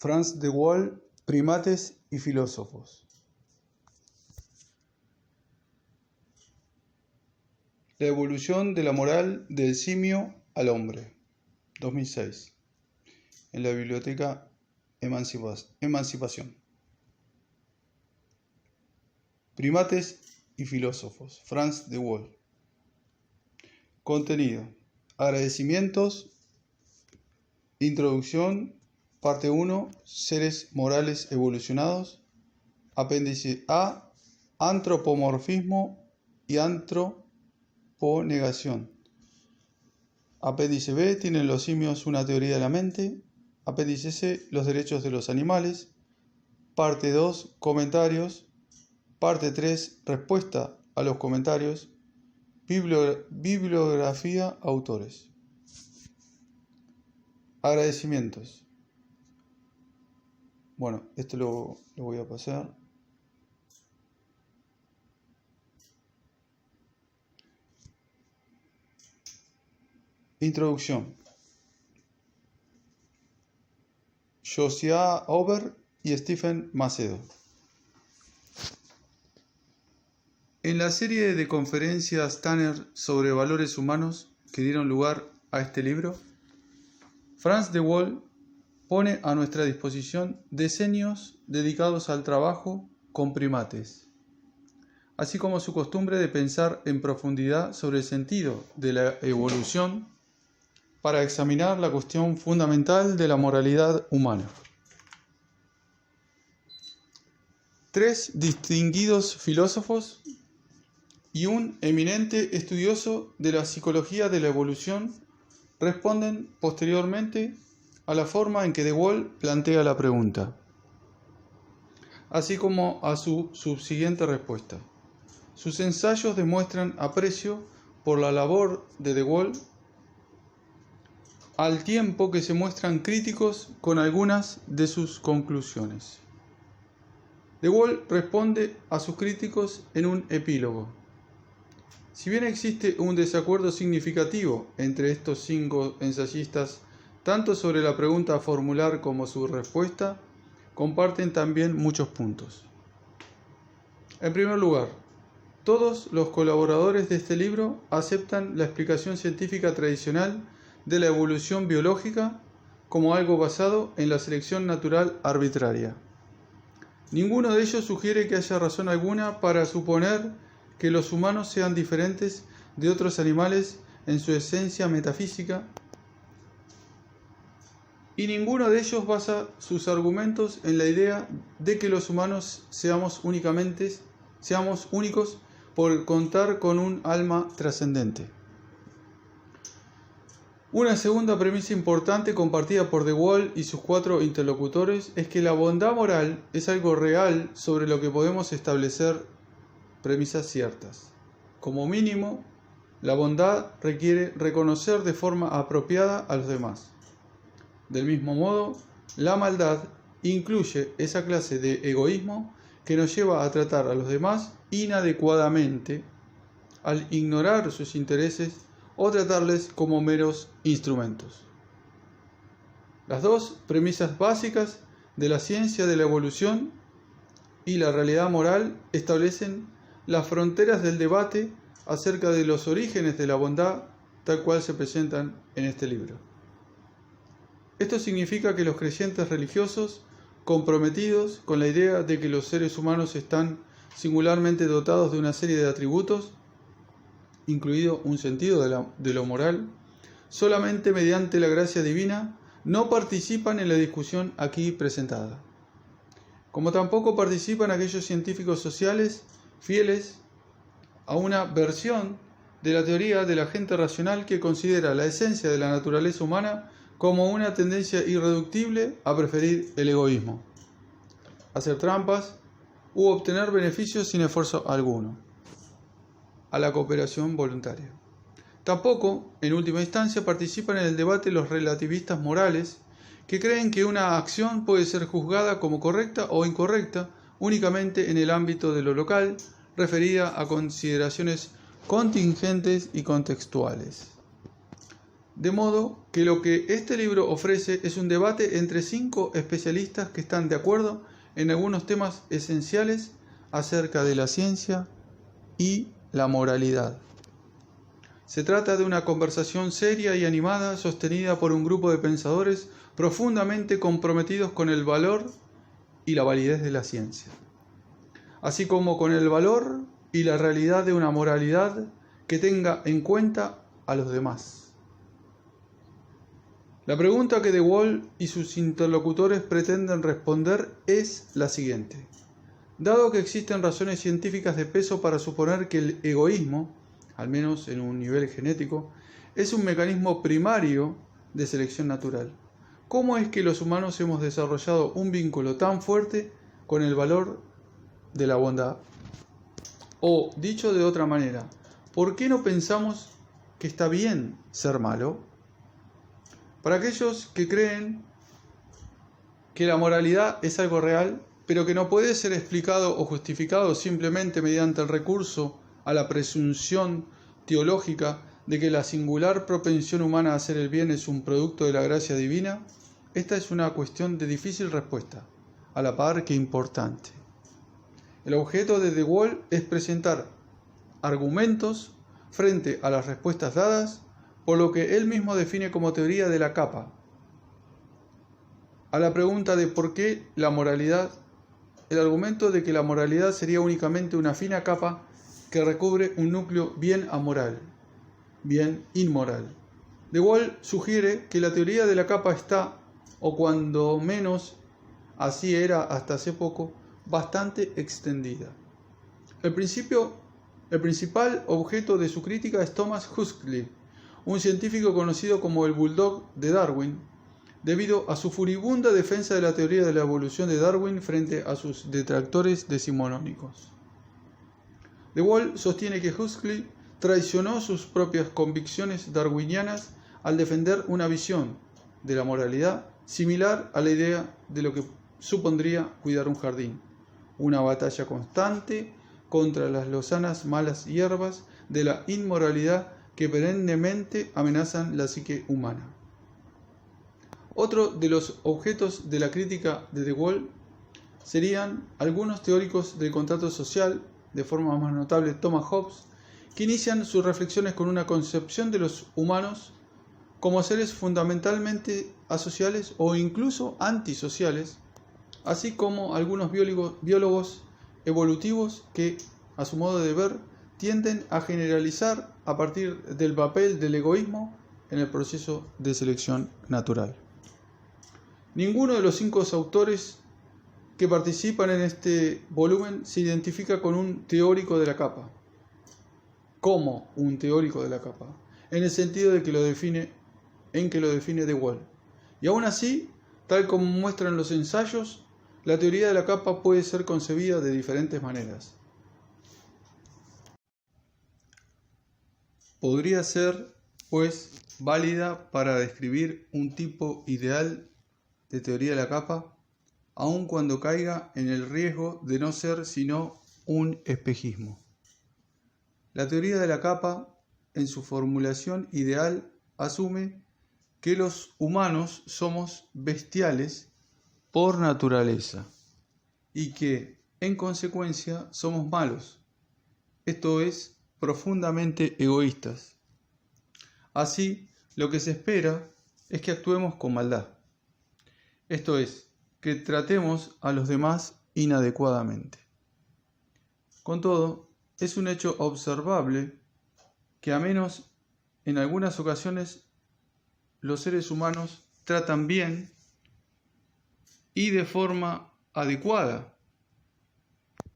Frans de Waal, Primates y filósofos. La evolución de la moral del simio al hombre, 2006, en la biblioteca Emancipación. Primates y filósofos, Frans de Waal. Contenido: agradecimientos, introducción, parte 1, seres morales evolucionados, apéndice A, antropomorfismo y antroponegación. Apéndice B, ¿tienen los simios una teoría de la mente? Apéndice C, los derechos de los animales. Parte 2, comentarios. Parte 3, respuesta a los comentarios. Bibliografía, autores. Agradecimientos. Bueno, esto lo voy a pasar. Introducción. Josiah Ober y Stephen Macedo. En la serie de conferencias Tanner sobre valores humanos que dieron lugar a este libro, Frans de Waal pone a nuestra disposición decenios dedicados al trabajo con primates, así como su costumbre de pensar en profundidad sobre el sentido de la evolución para examinar la cuestión fundamental de la moralidad humana. 3 distinguidos filósofos y un eminente estudioso de la psicología de la evolución responden posteriormente a la forma en que de Waal plantea la pregunta, así como a su subsiguiente respuesta. Sus ensayos demuestran aprecio por la labor de de Waal, al tiempo que se muestran críticos con algunas de sus conclusiones. De Waal responde a sus críticos en un epílogo. Si bien existe un desacuerdo significativo entre estos 5 ensayistas, tanto sobre la pregunta a formular como su respuesta, comparten también muchos puntos. En primer lugar, todos los colaboradores de este libro aceptan la explicación científica tradicional de la evolución biológica como algo basado en la selección natural arbitraria. Ninguno de ellos sugiere que haya razón alguna para suponer que los humanos sean diferentes de otros animales en su esencia metafísica, y ninguno de ellos basa sus argumentos en la idea de que los humanos seamos únicos por contar con un alma trascendente. Una segunda premisa importante compartida por de Waal y sus 4 interlocutores es que la bondad moral es algo real sobre lo que podemos establecer premisas ciertas. Como mínimo, la bondad requiere reconocer de forma apropiada a los demás. Del mismo modo, la maldad incluye esa clase de egoísmo que nos lleva a tratar a los demás inadecuadamente al ignorar sus intereses o tratarles como meros instrumentos. Las 2 premisas básicas de la ciencia de la evolución y la realidad moral establecen las fronteras del debate acerca de los orígenes de la bondad tal cual se presentan en este libro. Esto significa que los creyentes religiosos, comprometidos con la idea de que los seres humanos están singularmente dotados de una serie de atributos, incluido un sentido de lo moral, solamente mediante la gracia divina, no participan en la discusión aquí presentada. Como tampoco participan aquellos científicos sociales fieles a una versión de la teoría del agente racional que considera la esencia de la naturaleza humana como una tendencia irreductible a preferir el egoísmo, hacer trampas u obtener beneficios sin esfuerzo alguno, a la cooperación voluntaria. Tampoco, en última instancia, participan en el debate los relativistas morales que creen que una acción puede ser juzgada como correcta o incorrecta únicamente en el ámbito de lo local, referida a consideraciones contingentes y contextuales. De modo que lo que este libro ofrece es un debate entre 5 especialistas que están de acuerdo en algunos temas esenciales acerca de la ciencia y la moralidad. Se trata de una conversación seria y animada sostenida por un grupo de pensadores profundamente comprometidos con el valor y la validez de la ciencia, así como con el valor y la realidad de una moralidad que tenga en cuenta a los demás. La pregunta que De Waal y sus interlocutores pretenden responder es la siguiente. Dado que existen razones científicas de peso para suponer que el egoísmo, al menos en un nivel genético, es un mecanismo primario de selección natural, ¿cómo es que los humanos hemos desarrollado un vínculo tan fuerte con el valor de la bondad? O, dicho de otra manera, ¿por qué no pensamos que está bien ser malo? Para aquellos que creen que la moralidad es algo real, pero que no puede ser explicado o justificado simplemente mediante el recurso a la presunción teológica de que la singular propensión humana a hacer el bien es un producto de la gracia divina, esta es una cuestión de difícil respuesta, a la par que importante. El objeto de De Waal es presentar argumentos frente a las respuestas dadas por lo que él mismo define como teoría de la capa. A la pregunta de por qué la moralidad, el argumento de que la moralidad sería únicamente una fina capa que recubre un núcleo bien amoral, bien inmoral. De Waal sugiere que la teoría de la capa está, o cuando menos así era hasta hace poco, bastante extendida. El principal objeto de su crítica es Thomas Huxley, un científico conocido como el Bulldog de Darwin, debido a su furibunda defensa de la teoría de la evolución de Darwin frente a sus detractores decimonónicos. De Waal sostiene que Huxley traicionó sus propias convicciones darwinianas al defender una visión de la moralidad similar a la idea de lo que supondría cuidar un jardín, una batalla constante contra las lozanas malas hierbas de la inmoralidad que perennemente amenazan la psique humana. Otro de los objetos de la crítica de De Waal serían algunos teóricos del contrato social, de forma más notable Thomas Hobbes, que inician sus reflexiones con una concepción de los humanos como seres fundamentalmente asociales o incluso antisociales, así como algunos biólogos evolutivos que, a su modo de ver, tienden a generalizar a partir del papel del egoísmo en el proceso de selección natural. Ninguno de los 5 autores que participan en este volumen se identifica con un teórico de la capa, como un teórico de la capa, en el sentido de que lo define De Waal. Y aún así, tal como muestran los ensayos, la teoría de la capa puede ser concebida de diferentes maneras. Podría ser, pues, válida para describir un tipo ideal de teoría de la capa, aun cuando caiga en el riesgo de no ser sino un espejismo. La teoría de la capa, en su formulación ideal, asume que los humanos somos bestiales por naturaleza y que, en consecuencia, somos malos, esto es, profundamente egoístas. Así, lo que se espera es que actuemos con maldad, esto es, que tratemos a los demás inadecuadamente. Con todo, es un hecho observable que, a menos en algunas ocasiones, los seres humanos tratan bien y de forma adecuada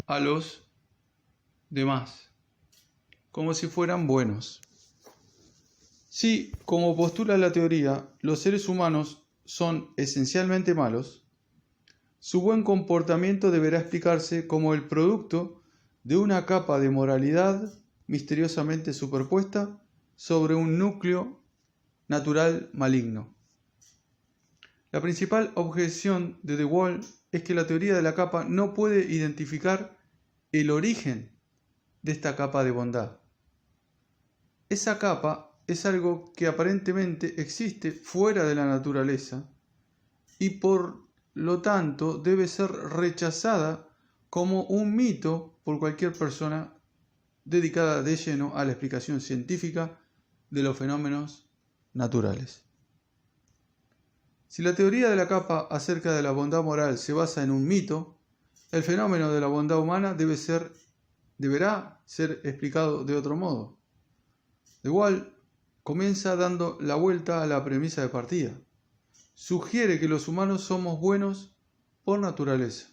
a los demás, como si fueran buenos. Si, como postula la teoría, los seres humanos son esencialmente malos, su buen comportamiento deberá explicarse como el producto de una capa de moralidad misteriosamente superpuesta sobre un núcleo natural maligno. La principal objeción de De Waal es que la teoría de la capa no puede identificar el origen de esta capa de bondad. Esa capa es algo que aparentemente existe fuera de la naturaleza y por lo tanto debe ser rechazada como un mito por cualquier persona dedicada de lleno a la explicación científica de los fenómenos naturales. Si la teoría de la capa acerca de la bondad moral se basa en un mito, el fenómeno de la bondad humana deberá ser explicado de otro modo. De Wahl comienza dando la vuelta a la premisa de partida. Sugiere que los humanos somos buenos por naturaleza.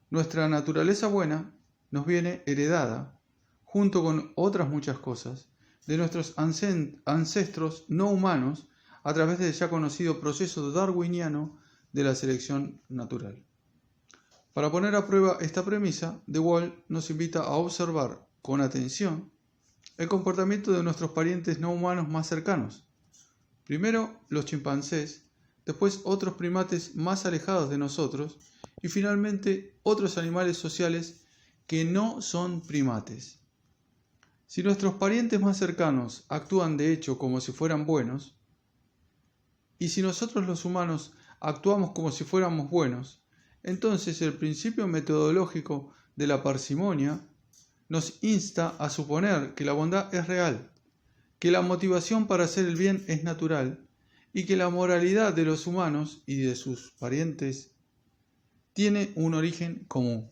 Nuestra naturaleza buena nos viene heredada, junto con otras muchas cosas, de nuestros ancestros no humanos a través del ya conocido proceso darwiniano de la selección natural. Para poner a prueba esta premisa, de Wahl nos invita a observar con atención el comportamiento de nuestros parientes no humanos más cercanos. Primero los chimpancés, después otros primates más alejados de nosotros y finalmente otros animales sociales que no son primates. Si nuestros parientes más cercanos actúan de hecho como si fueran buenos, y si nosotros los humanos actuamos como si fuéramos buenos, entonces el principio metodológico de la parsimonia nos insta a suponer que la bondad es real, que la motivación para hacer el bien es natural y que la moralidad de los humanos y de sus parientes tiene un origen común.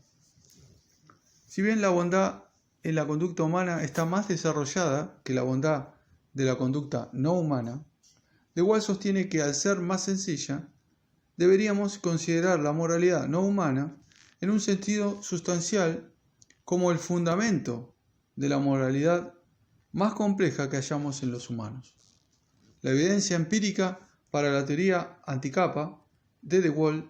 Si bien la bondad en la conducta humana está más desarrollada que la bondad de la conducta no humana, de Wahl sostiene que al ser más sencilla, deberíamos considerar la moralidad no humana en un sentido sustancial como el fundamento de la moralidad más compleja que hallamos en los humanos. La evidencia empírica para la teoría anticapa de Wahl,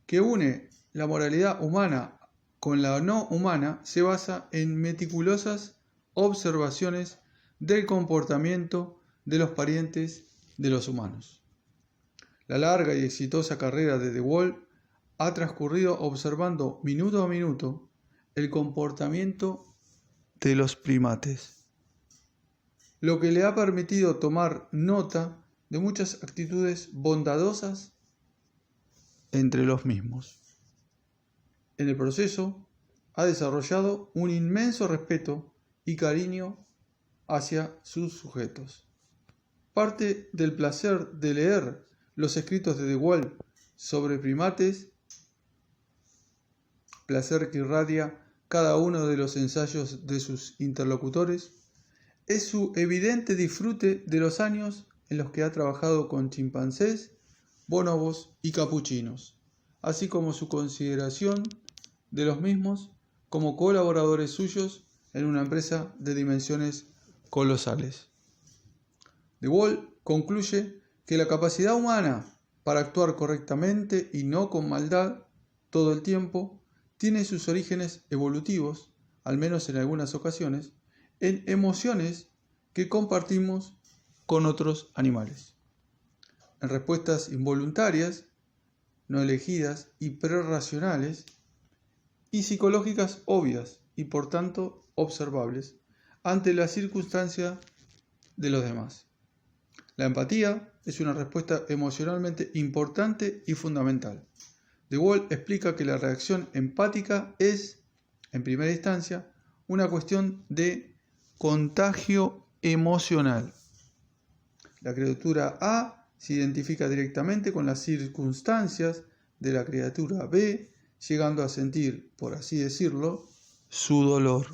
que une la moralidad humana con la no humana, se basa en meticulosas observaciones del comportamiento de los parientes de los humanos. La larga y exitosa carrera de Wahl ha transcurrido observando minuto a minuto el comportamiento de los primates, lo que le ha permitido tomar nota de muchas actitudes bondadosas entre los mismos. En el proceso, ha desarrollado un inmenso respeto y cariño hacia sus sujetos. Parte del placer de leer los escritos de Wahl sobre primates, placer que irradia cada uno de los ensayos de sus interlocutores, es su evidente disfrute de los años en los que ha trabajado con chimpancés, bonobos y capuchinos, así como su consideración de los mismos como colaboradores suyos en una empresa de dimensiones colosales. De Wahl concluye que la capacidad humana para actuar correctamente y no con maldad todo el tiempo tiene sus orígenes evolutivos, al menos en algunas ocasiones, en emociones que compartimos con otros animales, en respuestas involuntarias, no elegidas y prerracionales, y psicológicas obvias y por tanto observables ante la circunstancia de los demás. La empatía es una respuesta emocionalmente importante y fundamental. De Wahl explica que la reacción empática es, en primera instancia, una cuestión de contagio emocional. La criatura A se identifica directamente con las circunstancias de la criatura B, llegando a sentir, por así decirlo, su dolor.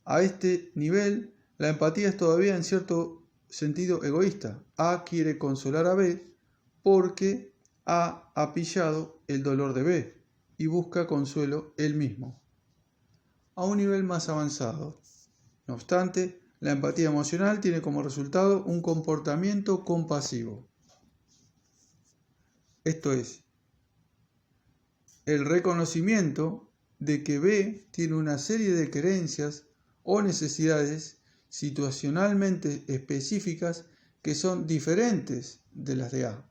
A este nivel, la empatía es todavía en cierto sentido egoísta. A quiere consolar a B porque A ha pillado el dolor de B y busca consuelo él mismo. A un nivel más avanzado, no obstante, la empatía emocional tiene como resultado un comportamiento compasivo. Esto es, el reconocimiento de que B tiene una serie de creencias o necesidades situacionalmente específicas que son diferentes de las de A.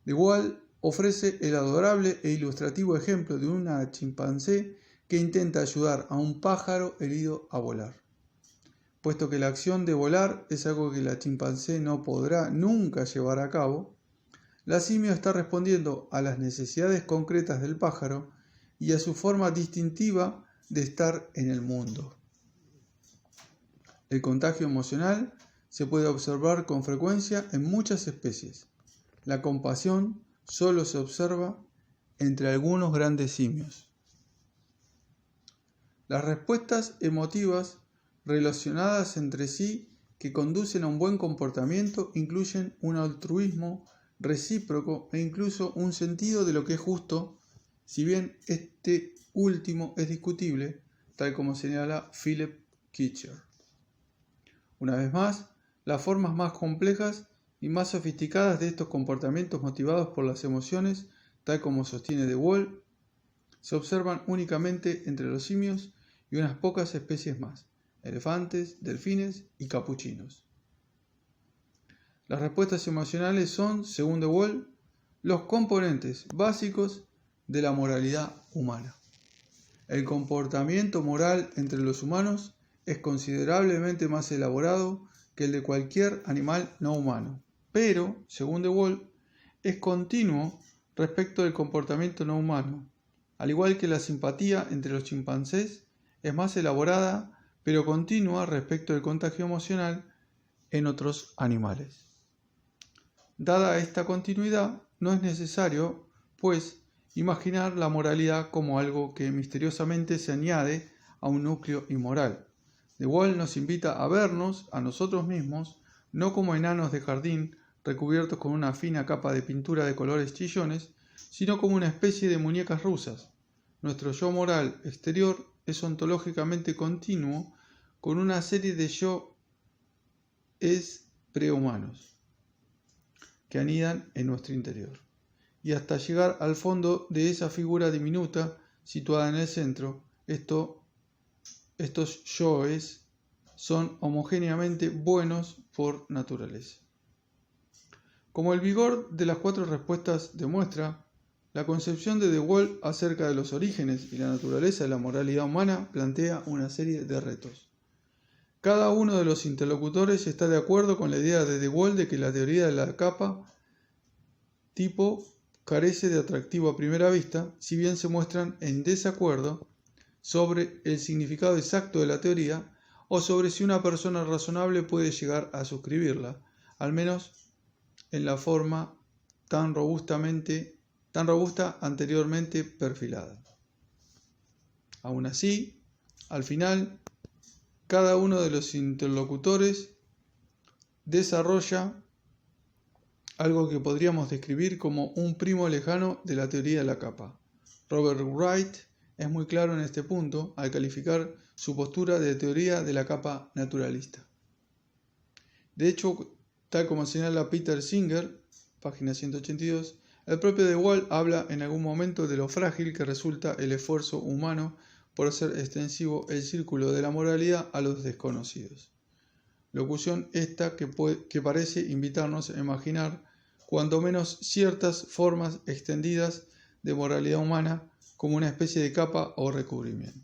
De Wahl ofrece el adorable e ilustrativo ejemplo de una chimpancé que intenta ayudar a un pájaro herido a volar. puesto que la acción de volar es algo que la chimpancé no podrá nunca llevar a cabo, la simio está respondiendo a las necesidades concretas del pájaro y a su forma distintiva de estar en el mundo. El contagio emocional se puede observar con frecuencia en muchas especies. La compasión solo se observa entre algunos grandes simios. Las respuestas emotivas relacionadas entre sí que conducen a un buen comportamiento incluyen un altruismo recíproco e incluso un sentido de lo que es justo, si bien este último es discutible, tal como señala Philip Kitcher. Una vez más, las formas más complejas y más sofisticadas de estos comportamientos motivados por las emociones, tal como sostiene De Waal, se observan únicamente entre los simios y unas pocas especies más, elefantes, delfines y capuchinos. Las respuestas emocionales son, según De Waal, los componentes básicos de la moralidad humana. El comportamiento moral entre los humanos es considerablemente más elaborado que el de cualquier animal no humano, pero, según De Waal, es continuo respecto del comportamiento no humano, al igual que la simpatía entre los chimpancés es más elaborada pero continua respecto del contagio emocional en otros animales. Dada esta continuidad, no es necesario, pues, imaginar la moralidad como algo que misteriosamente se añade a un núcleo inmoral. De Waal nos invita a vernos a nosotros mismos no como enanos de jardín recubiertos con una fina capa de pintura de colores chillones, sino como una especie de muñecas rusas. Nuestro yo moral exterior es ontológicamente continuo con una serie de yoes prehumanos que anidan en nuestro interior, y hasta llegar al fondo de esa figura diminuta situada en el centro, estos yoes son homogéneamente buenos por naturaleza. Como el vigor de las 4 respuestas demuestra, la concepción de De Waal acerca de los orígenes y la naturaleza de la moralidad humana plantea una serie de retos. Cada uno de los interlocutores está de acuerdo con la idea de De Waal de que la teoría de la capa tipo carece de atractivo a primera vista, si bien se muestran en desacuerdo sobre el significado exacto de la teoría o sobre si una persona razonable puede llegar a suscribirla, al menos en la forma tan robusta anteriormente perfilada. Aún así, al final, cada uno de los interlocutores desarrolla algo que podríamos describir como un primo lejano de la teoría de la capa. Robert Wright es muy claro en este punto al calificar su postura de teoría de la capa naturalista. De hecho, tal como señala Peter Singer, página 182, el propio De Waal habla en algún momento de lo frágil que resulta el esfuerzo humano por hacer extensivo el círculo de la moralidad a los desconocidos. Locución esta que parece invitarnos a imaginar cuando menos ciertas formas extendidas de moralidad humana como una especie de capa o recubrimiento.